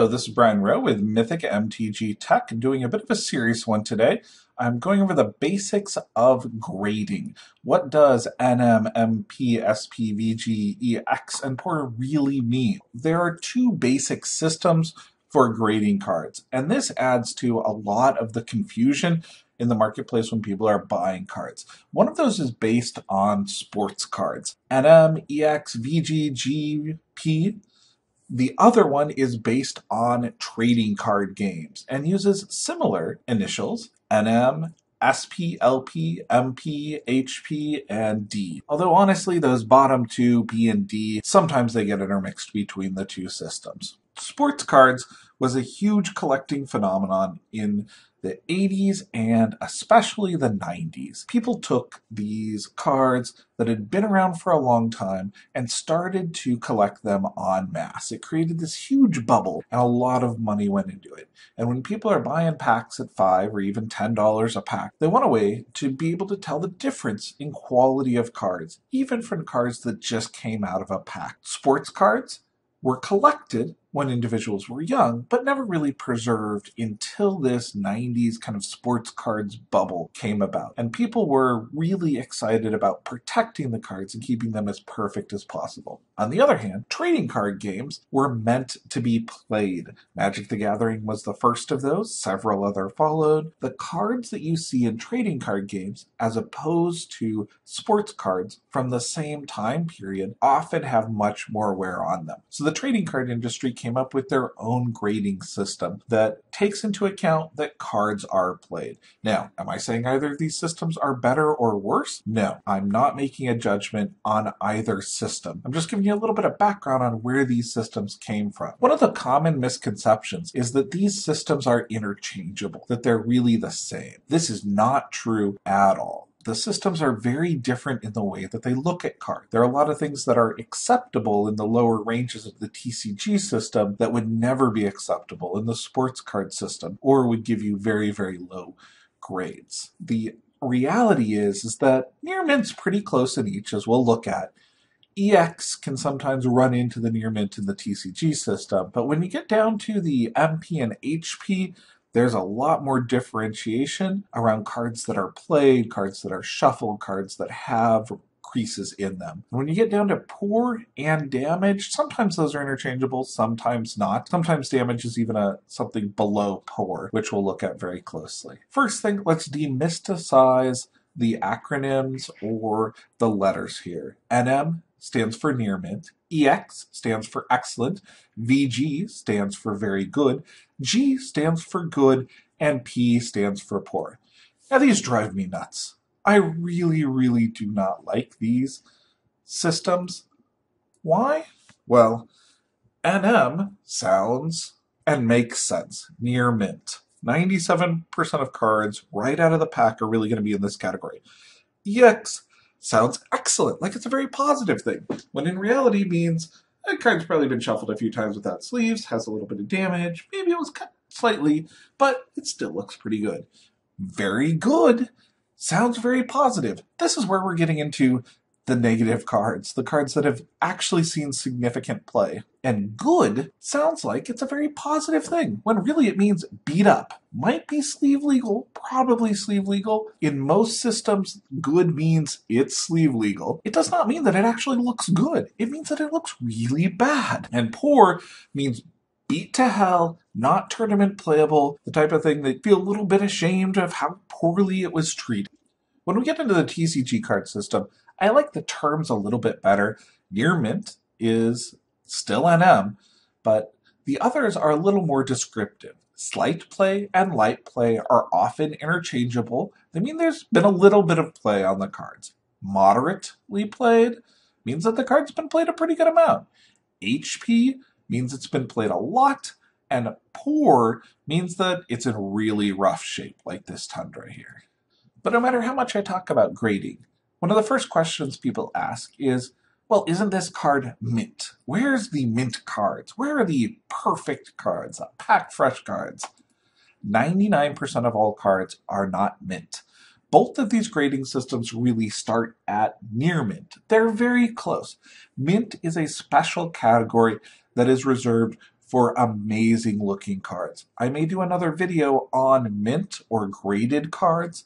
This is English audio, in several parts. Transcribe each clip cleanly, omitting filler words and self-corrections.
Hello, this is Brian Rowe with Mythic MTG Tech, doing a bit of a serious one today. I'm going over the basics of grading. What does NM, MP, SP, VG, EX, and Porter really mean? There are two basic systems for grading cards, and this adds to a lot of the confusion in the marketplace when people are buying cards. One of those is based on sports cards. NM, EX, VG, GP. The other one is based on trading card games and uses similar initials, NM, SP, LP, MP, HP, and D. Although honestly, those bottom two, B and D, sometimes they get intermixed between the two systems. Sports cards was a huge collecting phenomenon in the 80s and especially the 90s. People took these cards that had been around for a long time and started to collect them en masse. It created this huge bubble and a lot of money went into it. And when people are buying packs at $5 or even $10 a pack, they want a way to be able to tell the difference in quality of cards, even from cards that just came out of a pack. Sports cards were collected when individuals were young, but never really preserved until this 90s kind of sports cards bubble came about. And people were really excited about protecting the cards and keeping them as perfect as possible. On the other hand, trading card games were meant to be played. Magic the Gathering was the first of those, several other followed. The cards that you see in trading card games, as opposed to sports cards from the same time period, often have much more wear on them. So the trading card industry came up with their own grading system that takes into account that cards are played. Now, am I saying either of these systems are better or worse? No, I'm not making a judgment on either system. I'm just giving you a little bit of background on where these systems came from. One of the common misconceptions is that these systems are interchangeable, that they're really the same. This is not true at all. The systems are very different in the way that they look at cards. There are a lot of things that are acceptable in the lower ranges of the TCG system that would never be acceptable in the sports card system, or would give you very, very low grades. The reality is that near mint's pretty close in each, as we'll look at. EX can sometimes run into the near mint in the TCG system, but when you get down to the MP and HP, there's a lot more differentiation around cards that are played, cards that are shuffled, cards that have creases in them. When you get down to pour and damage, sometimes those are interchangeable, sometimes not. Sometimes damage is even something below pour, which we'll look at very closely. First thing, let's demystifize the acronyms or the letters here. NM stands for near mint, EX stands for excellent, VG stands for very good, G stands for good, and P stands for poor. Now these drive me nuts. I really, really do not like these systems. Why? Well, NM sounds and makes sense. Near mint. 97% of cards right out of the pack are really going to be in this category. EX sounds excellent, like it's a very positive thing, when in reality means that card's probably been shuffled a few times without sleeves, has a little bit of damage, maybe it was cut slightly, but it still looks pretty good. Very good sounds very positive. This is where we're getting into the negative cards, the cards that have actually seen significant play. And good sounds like it's a very positive thing, when really it means beat up. Might be sleeve legal, probably sleeve legal. In most systems, good means it's sleeve legal. It does not mean that it actually looks good. It means that it looks really bad. And poor means beat to hell, not tournament playable, the type of thing that you feel a little bit ashamed of how poorly it was treated. When we get into the TCG card system, I like the terms a little bit better. Near mint is still NM, but the others are a little more descriptive. Slight play and light play are often interchangeable. They mean there's been a little bit of play on the cards. Moderately played means that the card's been played a pretty good amount. HP means it's been played a lot, and poor means that it's in really rough shape, like this Tundra here. But no matter how much I talk about grading, one of the first questions people ask is, well, isn't this card mint? Where's the mint cards? Where are the perfect cards, packed fresh cards? 99% of all cards are not mint. Both of these grading systems really start at near mint. They're very close. Mint is a special category that is reserved for amazing looking cards. I may do another video on mint or graded cards,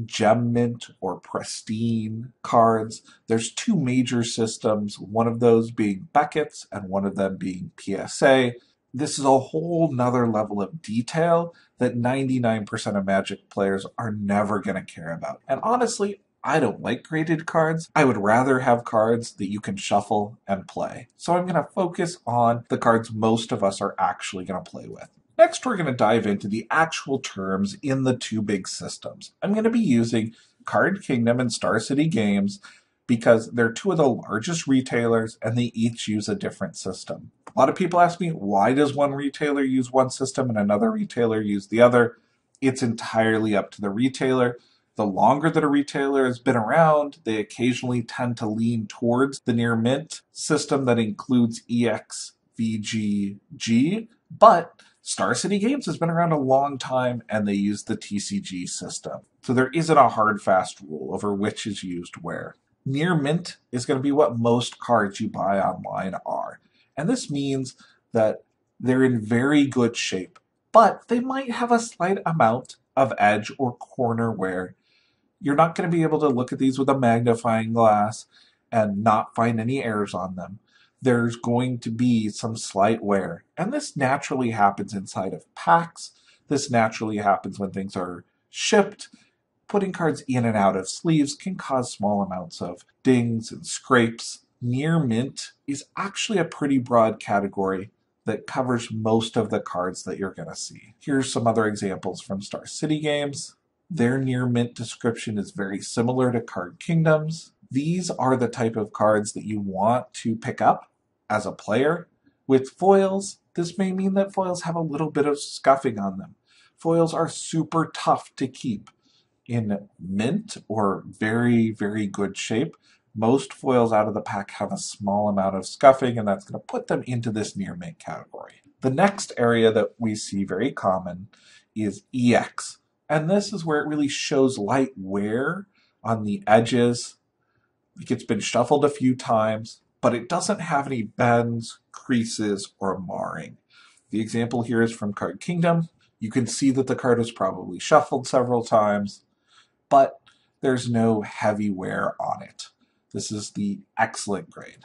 gem mint or pristine cards. There's two major systems, one of those being Beckett's and one of them being PSA. This is a whole nother level of detail that 99% of Magic players are never going to care about. And honestly, I don't like graded cards. I would rather have cards that you can shuffle and play. So I'm going to focus on the cards most of us are actually going to play with. Next, we're going to dive into the actual terms in the two big systems. I'm going to be using Card Kingdom and Star City Games because they're two of the largest retailers and they each use a different system. A lot of people ask me, why does one retailer use one system and another retailer use the other? It's entirely up to the retailer. The longer that a retailer has been around, they occasionally tend to lean towards the near mint system that includes EXVGG, but Star City Games has been around a long time and they use the TCG system. So there isn't a hard fast rule over which is used where. Near mint is going to be what most cards you buy online are. And this means that they're in very good shape, but they might have a slight amount of edge or corner wear. You're not going to be able to look at these with a magnifying glass and not find any errors on them. There's going to be some slight wear. And this naturally happens inside of packs. This naturally happens when things are shipped. Putting cards in and out of sleeves can cause small amounts of dings and scrapes. Near mint is actually a pretty broad category that covers most of the cards that you're going to see. Here's some other examples from Star City Games. Their near mint description is very similar to Card Kingdom's. These are the type of cards that you want to pick up as a player. With foils, this may mean that foils have a little bit of scuffing on them. Foils are super tough to keep. In mint or very, very good shape, most foils out of the pack have a small amount of scuffing, and that's going to put them into this near mint category. The next area that we see very common is EX. And this is where it really shows light wear on the edges. Like it's been shuffled a few times, but it doesn't have any bends, creases, or marring. The example here is from Card Kingdom. You can see that the card was probably shuffled several times, but there's no heavy wear on it. This is the excellent grade.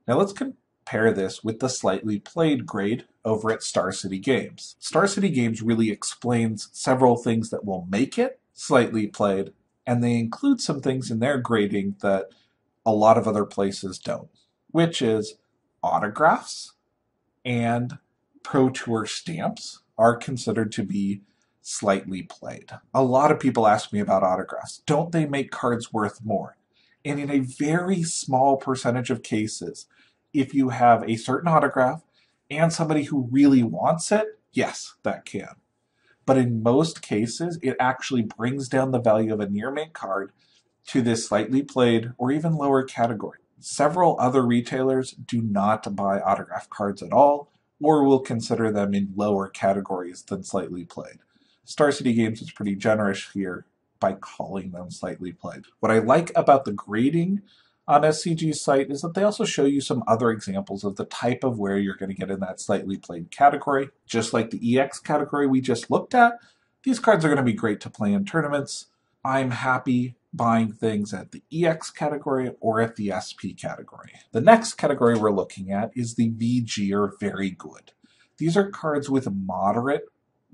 Now let's compare this with the slightly played grade over at Star City Games. Star City Games really explains several things that will make it slightly played, and they include some things in their grading that a lot of other places don't, which is autographs and Pro Tour stamps are considered to be slightly played. A lot of people ask me about autographs. Don't they make cards worth more? And in a very small percentage of cases, if you have a certain autograph and somebody who really wants it, yes, that can. But in most cases, it actually brings down the value of a near mint card to this slightly played or even lower category. Several other retailers do not buy autograph cards at all, or will consider them in lower categories than slightly played. Star City Games is pretty generous here by calling them slightly played. What I like about the grading on SCG's site is that they also show you some other examples of the type of wear you're going to get in that slightly played category. Just like the EX category we just looked at, these cards are going to be great to play in tournaments. I'm happy buying things at the EX category or at the SP category. The next category we're looking at is the VG or very good. These are cards with moderate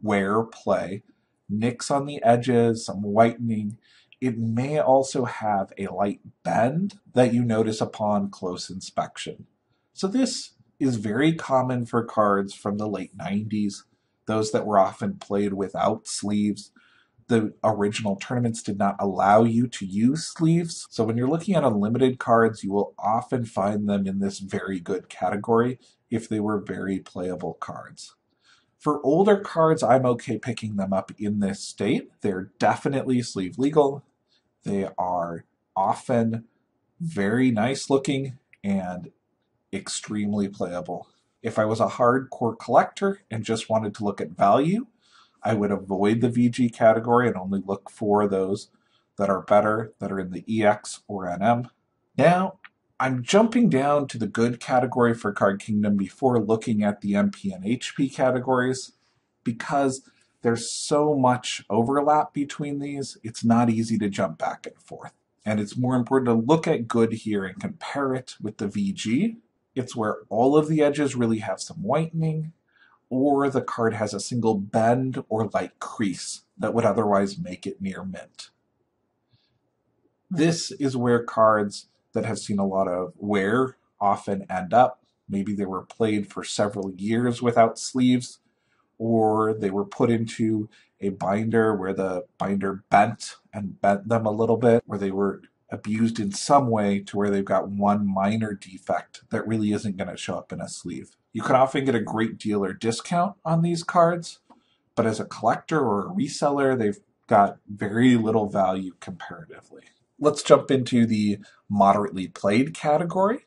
wear play, nicks on the edges, some whitening. It may also have a light bend that you notice upon close inspection. So this is very common for cards from the late 90s, those that were often played without sleeves. The original tournaments did not allow you to use sleeves. So when you're looking at unlimited cards, you will often find them in this very good category if they were very playable cards. For older cards, I'm okay picking them up in this state. They're definitely sleeve legal. They are often very nice looking and extremely playable. If I was a hardcore collector and just wanted to look at value, I would avoid the VG category and only look for those that are better, that are in the EX or NM. Now, I'm jumping down to the good category for Card Kingdom before looking at the MP and HP categories because there's so much overlap between these, it's not easy to jump back and forth. And it's more important to look at good here and compare it with the VG. It's where all of the edges really have some whitening, or the card has a single bend or light crease that would otherwise make it near mint. This is where cards that have seen a lot of wear often end up. Maybe they were played for several years without sleeves, or they were put into a binder where the binder bent them a little bit, or they were abused in some way to where they've got one minor defect that really isn't going to show up in a sleeve. You can often get a great deal or discount on these cards, but as a collector or a reseller, they've got very little value comparatively. Let's jump into the moderately played category,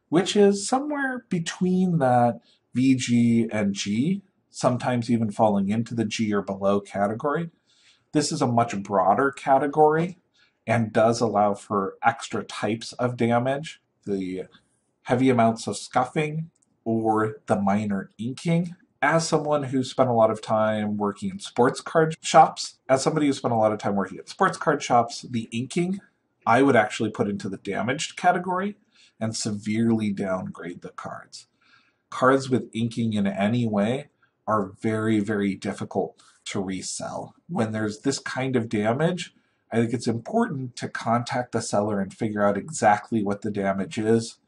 which is somewhere between that VG and G, sometimes even falling into the G or below category. This is a much broader category and does allow for extra types of damage, the heavy amounts of scuffing or the minor inking. As someone who spent a lot of time working in sports card shops, the inking I would actually put into the damaged category and severely downgrade the cards. Cards with inking in any way are very, very difficult to resell. When there's this kind of damage, I think it's important to contact the seller and figure out exactly what the damage is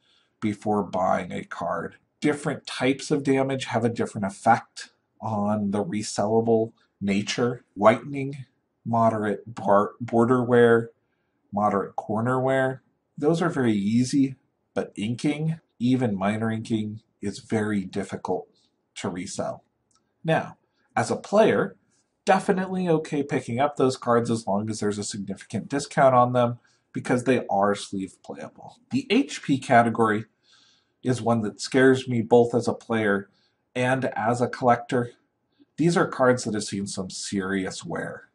before buying a card. Different types of damage have a different effect on the resellable nature. Whitening, moderate border wear, moderate corner wear, those are very easy, but inking, even minor inking, is very difficult to resell. Now, as a player, definitely okay picking up those cards as long as there's a significant discount on them because they are sleeve playable. The HP category is one that scares me both as a player and as a collector. These are cards that have seen some serious wear.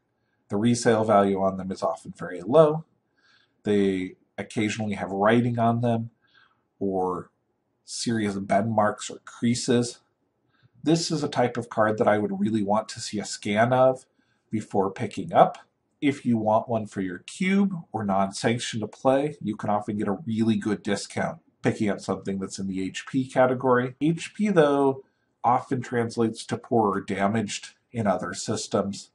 The resale value on them is often very low. They occasionally have writing on them or serious bend marks or creases. This is a type of card that I would really want to see a scan of before picking up. If you want one for your cube or non-sanctioned to play, you can often get a really good discount picking up something that's in the HP category. HP, though, often translates to poor or damaged in other systems.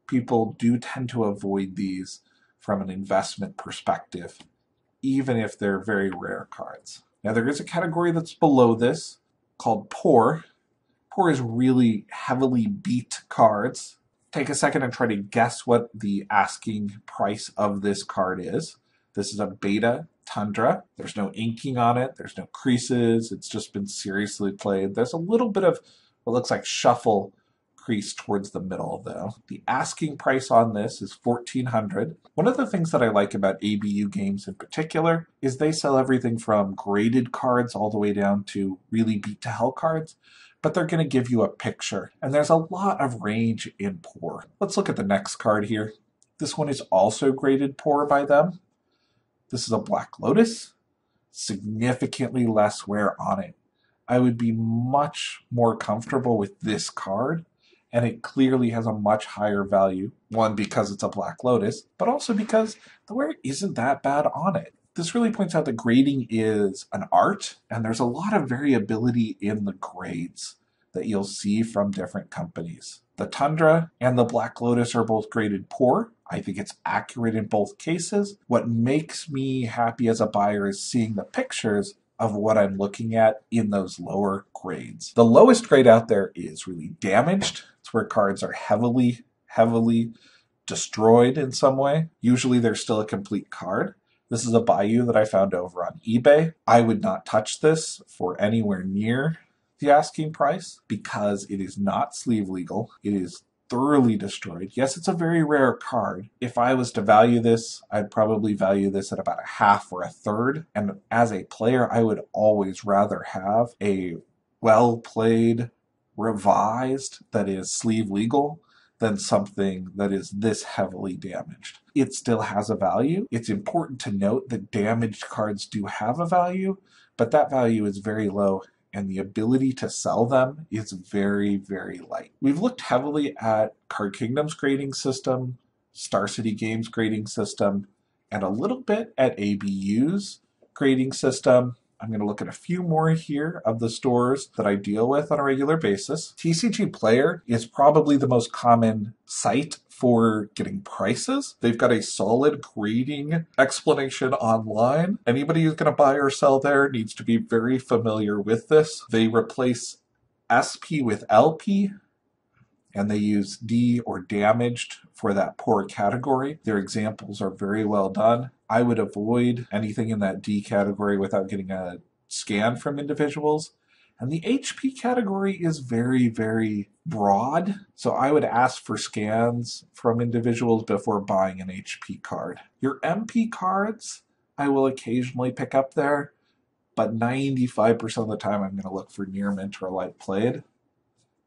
People do tend to avoid these from an investment perspective, even if they're very rare cards. Now, there is a category that's below this called poor. Poor is really heavily beat cards. Take a second and try to guess what the asking price of this card is. This is a beta Tundra. There's no inking on it. There's no creases. It's just been seriously played. There's a little bit of what looks like shuffle crease towards the middle, though. The asking price on this is $1,400. One of the things that I like about ABU games in particular is they sell everything from graded cards all the way down to really beat to hell cards, but they're going to give you a picture, and there's a lot of range in poor. Let's look at the next card here. This one is also graded poor by them. This is a Black Lotus, significantly less wear on it. I would be much more comfortable with this card, and it clearly has a much higher value. One, because it's a Black Lotus, but also because the wear isn't that bad on it. This really points out that grading is an art, and there's a lot of variability in the grades that you'll see from different companies. The Tundra and the Black Lotus are both graded poor. I think it's accurate in both cases. What makes me happy as a buyer is seeing the pictures of what I'm looking at in those lower grades. The lowest grade out there is really damaged. It's where cards are heavily destroyed in some way. Usually there's still a complete card. This is a Bayou that I found over on eBay. I would not touch this for anywhere near the asking price because it is not sleeve legal. It is thoroughly destroyed. Yes, it's a very rare card. If I was to value this, I'd probably value this at about a half or a third. And as a player, I would always rather have a well-played, revised, that is sleeve legal, than something that is this heavily damaged. it still has a value. It's important to note that damaged cards do have a value, but that value is very low and the ability to sell them is very, very light. We've looked heavily at Card Kingdom's grading system, Star City Games grading system, and a little bit at ABU's grading system. I'm going to look at a few more here of the stores that I deal with on a regular basis. TCGPlayer is probably the most common site for getting prices. They've got a solid grading explanation online. Anybody who's going to buy or sell there needs to be very familiar with this. They replace SP with LP, and they use D or damaged for that poor category. Their examples are very well done. I would avoid anything in that D category without getting a scan from individuals. And the HP category is very, very broad. So I would ask for scans from individuals before buying an HP card. Your MP cards, I will occasionally pick up there, but 95% of the time I'm going to look for near mint or light played.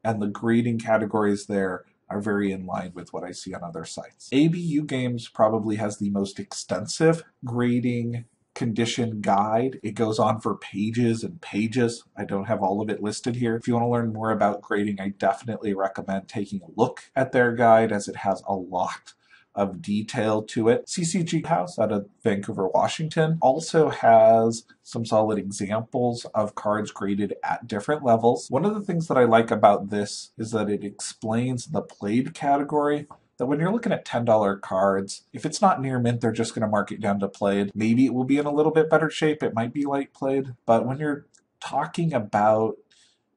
And the grading categories there are very in line with what I see on other sites. ABU Games probably has the most extensive grading condition guide. It goes on for pages and pages. I don't have all of it listed here. If you want to learn more about grading, I definitely recommend taking a look at their guide as it has a lot of detail to it. CCG House out of Vancouver, Washington also has some solid examples of cards graded at different levels. One of the things that I like about this is that it explains the played category, that when you're looking at $10 cards, if it's not near mint, they're just going to mark it down to played. Maybe it will be in a little bit better shape. It might be light played. But when you're talking about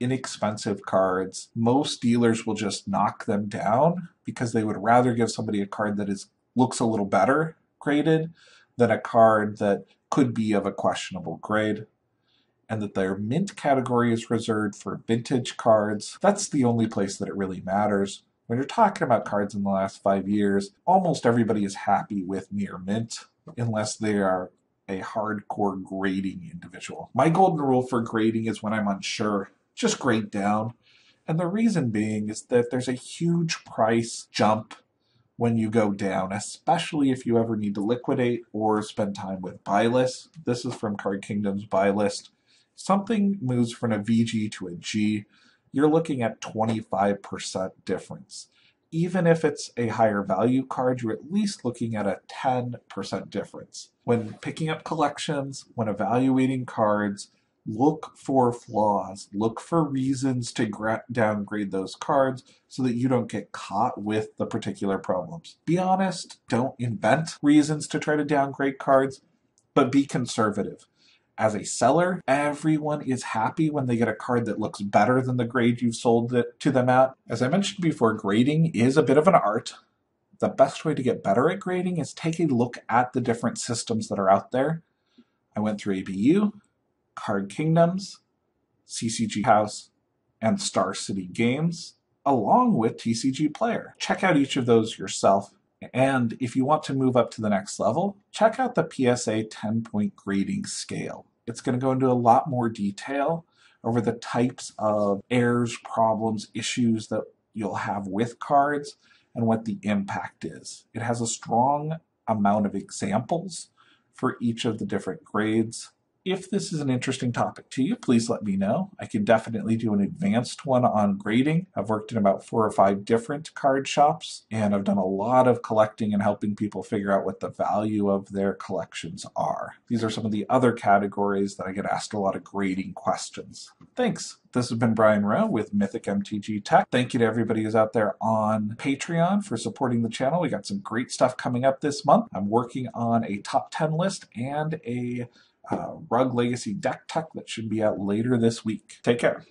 inexpensive cards, most dealers will just knock them down because they would rather give somebody a card that looks a little better graded than a card that could be of a questionable grade. And that their mint category is reserved for vintage cards. That's the only place that it really matters. When you're talking about cards in the last 5 years, almost everybody is happy with near mint unless they are a hardcore grading individual. My golden rule for grading is when I'm unsure, just grade down. And the reason being is that there's a huge price jump when you go down, especially if you ever need to liquidate or spend time with buy lists. This is from Card Kingdom's buy list. Something moves from a VG to a G, you're looking at 25% difference. Even if it's a higher value card, you're at least looking at a 10% difference. When picking up collections, when evaluating cards, look for flaws. Look for reasons to downgrade those cards so that you don't get caught with the particular problems. Be honest, don't invent reasons to try to downgrade cards, but be conservative. As a seller, everyone is happy when they get a card that looks better than the grade you've sold it to them at. As I mentioned before, grading is a bit of an art. The best way to get better at grading is take a look at the different systems that are out there. I went through ABU, Card Kingdoms, CCG House, and Star City Games, along with TCGPlayer. Check out each of those yourself. And if you want to move up to the next level, check out the PSA 10-point grading scale. It's going to go into a lot more detail over the types of errors, problems, issues that you'll have with cards and what the impact is. It has a strong amount of examples for each of the different grades. If this is an interesting topic to you, please let me know. I can definitely do an advanced one on grading. I've worked in about 4 or 5 different card shops, and I've done a lot of collecting and helping people figure out what the value of their collections are. These are some of the other categories that I get asked a lot of grading questions. Thanks. This has been Brian Rowe with Mythic MTG Tech. Thank you to everybody who's out there on Patreon for supporting the channel. We got some great stuff coming up this month. I'm working on a top 10 list and a Rug Legacy deck tech that should be out later this week. Take care.